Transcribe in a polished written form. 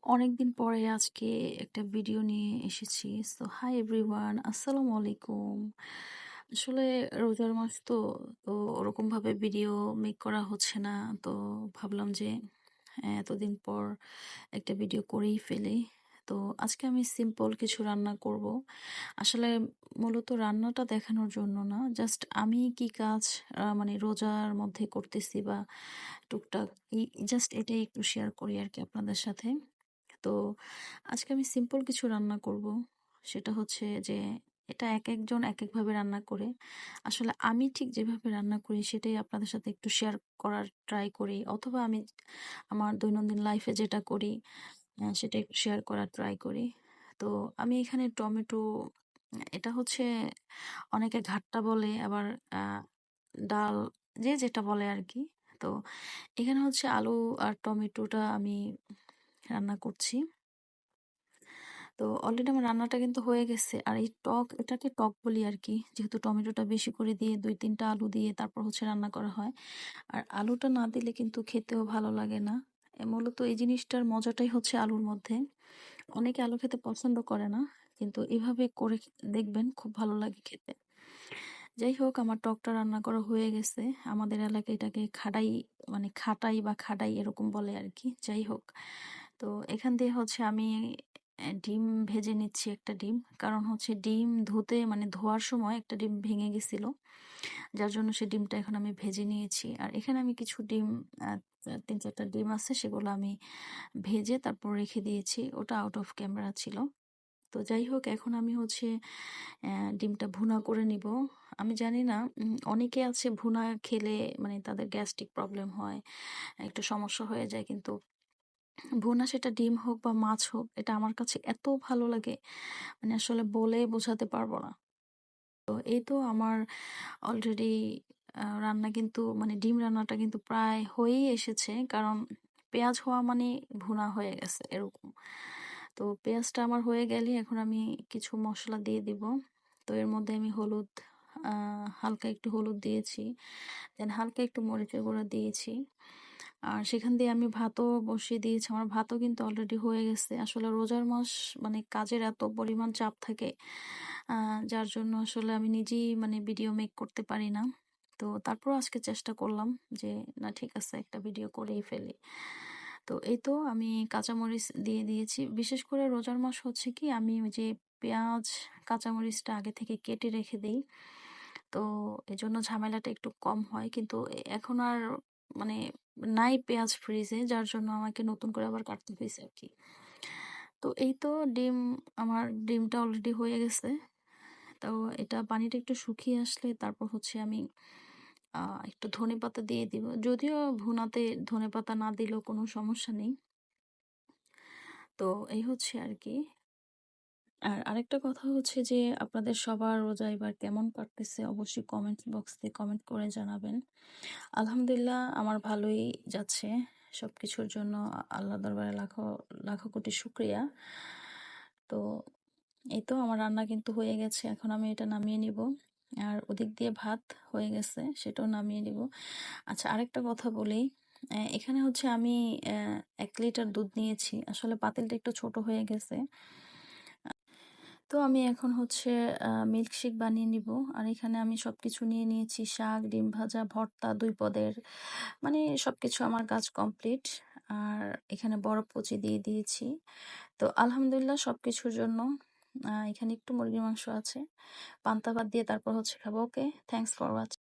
অনেকদিন পরে আজকে একটা ভিডিও নিয়ে এসেছি। সো হাই এভরিওয়ান, আসসালামু আলাইকুম। আসলে রোজার মাস তো ওরকমভাবে ভিডিও মেক করা হচ্ছে না। তো ভাবলাম যে এতদিন পর একটা ভিডিও করেই ফেলি। তো আজকে আমি সিম্পল কিছু রান্না করব। আসলে মূলত রান্নাটা দেখানোর জন্য না, জাস্ট আমি কি কাজ মানে রোজার মধ্যে করতেছি বা টুকটাক এই জাস্ট এটাই একটু শেয়ার করি আর কি আপনাদের সাথে। তো আজকে আমি সিম্পল কিছু রান্না করব। সেটা হচ্ছে যে এটা একেকজন একেকভাবে রান্না করে। আসলে আমি ঠিক যেভাবে রান্না করি সেটাই আপনাদের সাথে একটু শেয়ার করার ট্রাই করি, অথবা আমি আমার দৈনন্দিন লাইফে যেটা করি সেটা একটু শেয়ার করার ট্রাই করি। তো আমি এখানে টমেটো, এটা হচ্ছে অনেকে ঘাট্টা বলে, আবার আহ, ডাল, যে যেটা বলে আর কি। তো এখানে হচ্ছে আলু আর টমেটোটা আমি রান্না করছি। তো অলরেডি আমার রান্নাটা কিন্তু হয়ে গেছে। আর এই টক, এটাকে টক বলি আর কি, যেহেতু টমেটোটা বেশি করে দিয়ে ২-৩টা আলু দিয়ে তারপর হচ্ছে রান্না করা হয়। আর আলুটা না দিলে কিন্তু খেতেও ভালো লাগে না। মূলত এই জিনিসটার মজাটাই হচ্ছে আলুর মধ্যে। অনেকে আলু খেতে পছন্দ করে না, কিন্তু এভাবে করে দেখবেন খুব ভালো লাগে খেতে। যাই হোক, আমার টকটা রান্না করা হয়ে গেছে। আমাদের এলাকায় এটাকে খাডাই, মানে খাটাই বা খাডাই এরকম বলে আর কি। যাই হোক, তো এখান দিয়ে হচ্ছে আমি ডিম ভেজে নিচ্ছি একটা ডিম। কারণ হচ্ছে ডিম ধুতে, মানে ধোয়ার সময় একটা ডিম ভেঙে গেছিল, যার জন্য সেই ডিমটা এখন আমি ভেজে নিয়েছি। আর এখানে আমি কিছু ডিম, ৩-৪টা ডিম আছে, সেগুলো আমি ভেজে তারপর রেখে দিয়েছি। ওটা আউট অফ ক্যামেরা ছিল। তো যাই হোক, এখন আমি হচ্ছে ডিমটা ভুনা করে নিব। আমি জানি না, অনেকে আছে ভুনা খেলে মানে তাদের গ্যাস্ট্রিক প্রবলেম হয়, একটু সমস্যা হয়ে যায়। কিন্তু ভুনা, সেটা ডিম হোক বা মাছ হোক, এটা আমার কাছে এত ভালো লাগে, মানে আসলে বলে বোঝাতে পারবো না। তো এই তো আমার অলরেডি রান্না কিন্তু, মানে ডিম রান্নাটা কিন্তু প্রায় হয়েই এসেছে। কারণ পেঁয়াজ হওয়া মানে ভুনা হয়ে গেছে এরকম। তো পেঁয়াজটা আমার হয়ে গেলে এখন আমি কিছু মশলা দিয়ে দিব। তো এর মধ্যে আমি হলুদ, হালকা একটু হলুদ দিয়েছি, দেন হালকা একটু মরিচের গুঁড়া দিয়েছি। আর সেখান দিয়ে আমি ভাতও বসিয়ে দিয়েছি। আমার ভাতও কিন্তু অলরেডি হয়ে গেছে। আসলে রোজার মাস, মানে কাজের এত পরিমাণ চাপ থাকে, যার জন্য আসলে আমি নিজেই মানে ভিডিও মেক করতে পারি না। তো তারপরও আজকে চেষ্টা করলাম যে না, ঠিক আছে, একটা ভিডিও করেই ফেলি। তো এই তো আমি কাঁচামরিচ দিয়ে দিয়েছি। বিশেষ করে রোজার মাস হচ্ছে কি, আমি ওই যে পেঁয়াজ কাঁচামরিচটা আগে থেকে কেটে রেখে দেই। তো এজন্য ঝামেলাটা একটু কম হয়। কিন্তু এখন আর মানে নাই পেঁয়াজ ফ্রিজে, যার জন্য আমাকে নতুন করে আবার কাটতে হয়েছে আর কি। তো এই তো ডিম, আমার ডিমটা অলরেডি হয়ে গেছে। তো এটা পানিটা একটু শুকিয়ে আসলে তারপর হচ্ছে আমি একটু ধনেপাতা দিয়ে দিব। যদিও ভুনাতে ধনেপাতা না দিলেও কোনো সমস্যা নেই। তো এই হচ্ছে আর কি। আর আরেকটা কথা হচ্ছে যে আপনাদের সবার রোজা এবার কেমন কাটতেছে অবশ্যই কমেন্ট বক্সে কমেন্ট করে জানাবেন। আলহামদুলিল্লাহ, আমার ভালোই যাচ্ছে। সবকিছুর জন্য আল্লাহ দরবারে লাখো লাখো কোটি শুক্রিয়া। তো এই তো আমার রান্না কিন্তু হয়ে গেছে। এখন আমি এটা নামিয়ে নিব। আর ওদিক দিয়ে ভাত হয়ে গেছে, সেটাও নামিয়ে নিব। আচ্ছা, আরেকটা কথা বলি। এখানে হচ্ছে আমি ১ লিটার দুধ নিয়েছি। আসলে পাতিলটা একটু ছোট হয়ে গেছে। তো আমি এখন হচ্ছে মিল্কশেক বানিয়ে নিব। আর এখানে আমি সবকিছু নিয়ে নিয়েছি, শাক, ডিম ভাজা, ভর্তা, ২ পদের, মানে সবকিছু আমার কাজ কমপ্লিট। আর এখানে বরফ কুচি দিয়ে দিয়েছি। তো আলহামদুলিল্লাহ সবকিছুর জন্য এখানে একটু মুরগির মাংস আছে, পান্তা ভাত দিয়ে তারপর হচ্ছে খাবো। ওকে, থ্যাংকস ফর ওয়াচিং।